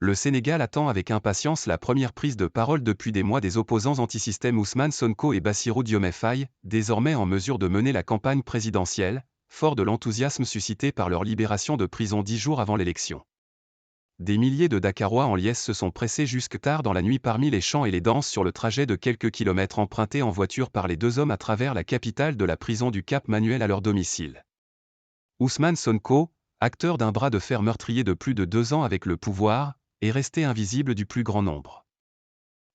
Le Sénégal attend avec impatience la première prise de parole depuis des mois des opposants anti-système Ousmane Sonko et Bassirou Diomaye Faye, désormais en mesure de mener la campagne présidentielle, fort de l'enthousiasme suscité par leur libération de prison 10 jours avant l'élection. Des milliers de Dakarois en liesse se sont pressés jusque tard dans la nuit parmi les chants et les danses sur le trajet de quelques kilomètres empruntés en voiture par les deux hommes à travers la capitale de la prison du Cap Manuel à leur domicile. Ousmane Sonko, acteur d'un bras de fer meurtrier de plus de 2 ans avec le pouvoir, est resté invisible du plus grand nombre.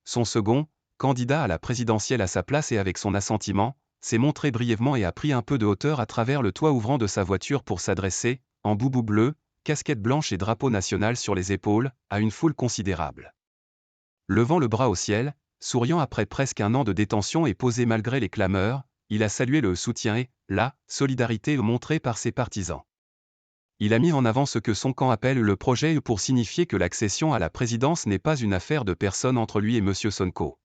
Son second, candidat à la présidentielle à sa place et avec son assentiment, s'est montré brièvement et a pris un peu de hauteur à travers le toit ouvrant de sa voiture pour s'adresser, en boubou bleu, casquette blanche et drapeau national sur les épaules, à une foule considérable. Levant le bras au ciel, souriant après presque un an de détention et posé malgré les clameurs, il a salué le soutien et la solidarité montrée par ses partisans. Il a mis en avant ce que son camp appelle le projet pour signifier que l'accession à la présidence n'est pas une affaire de personne entre lui et M. Sonko.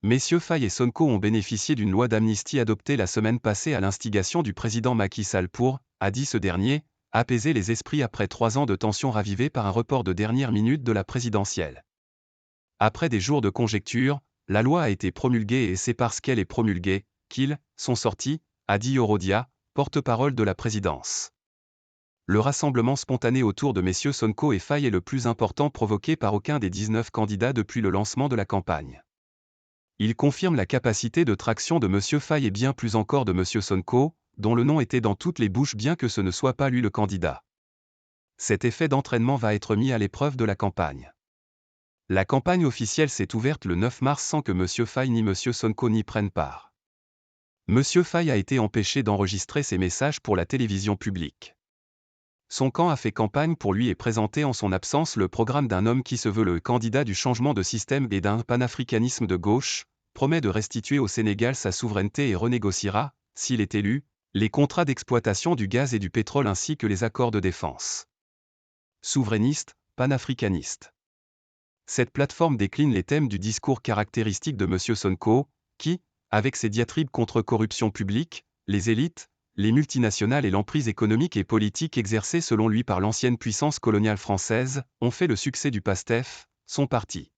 Messieurs Faye et Sonko ont bénéficié d'une loi d'amnistie adoptée la semaine passée à l'instigation du président Macky Sall pour, a dit ce dernier, apaiser les esprits après 3 ans de tensions ravivées par un report de dernière minute de la présidentielle. Après des jours de conjecture, la loi a été promulguée et c'est parce qu'elle est promulguée qu'ils sont sortis, a dit Yorodia, porte-parole de la présidence. Le rassemblement spontané autour de messieurs Sonko et Faye est le plus important provoqué par aucun des 19 candidats depuis le lancement de la campagne. Il confirme la capacité de traction de monsieur Faye et bien plus encore de monsieur Sonko, dont le nom était dans toutes les bouches bien que ce ne soit pas lui le candidat. Cet effet d'entraînement va être mis à l'épreuve de la campagne. La campagne officielle s'est ouverte le 9 mars sans que monsieur Faye ni monsieur Sonko n'y prennent part. Monsieur Faye a été empêché d'enregistrer ses messages pour la télévision publique. Son camp a fait campagne pour lui et présenté en son absence le programme d'un homme qui se veut le candidat du changement de système et d'un panafricanisme de gauche, promet de restituer au Sénégal sa souveraineté et renégociera, s'il est élu, les contrats d'exploitation du gaz et du pétrole ainsi que les accords de défense. Souverainiste, panafricaniste. Cette plateforme décline les thèmes du discours caractéristique de M. Sonko, qui, avec ses diatribes contre corruption publique, les élites, les multinationales et l'emprise économique et politique exercée selon lui par l'ancienne puissance coloniale française, ont fait le succès du PASTEF, son parti.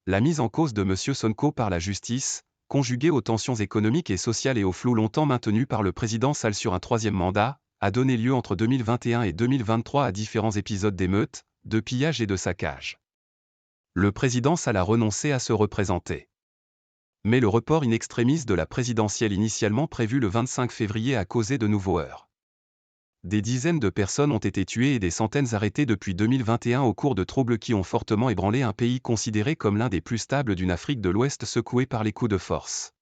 La mise en cause de M. Sonko par la justice, conjuguée aux tensions économiques et sociales et au flou longtemps maintenu par le président Sall sur un 3e mandat, a donné lieu entre 2021 et 2023 à différents épisodes d'émeutes, de pillages et de saccages. Le président Sall a renoncé à se représenter. Mais le report in extremis de la présidentielle initialement prévue le 25 février a causé de nouveaux heurts. Des dizaines de personnes ont été tuées et des centaines arrêtées depuis 2021 au cours de troubles qui ont fortement ébranlé un pays considéré comme l'un des plus stables d'une Afrique de l'Ouest secoué par les coups de force.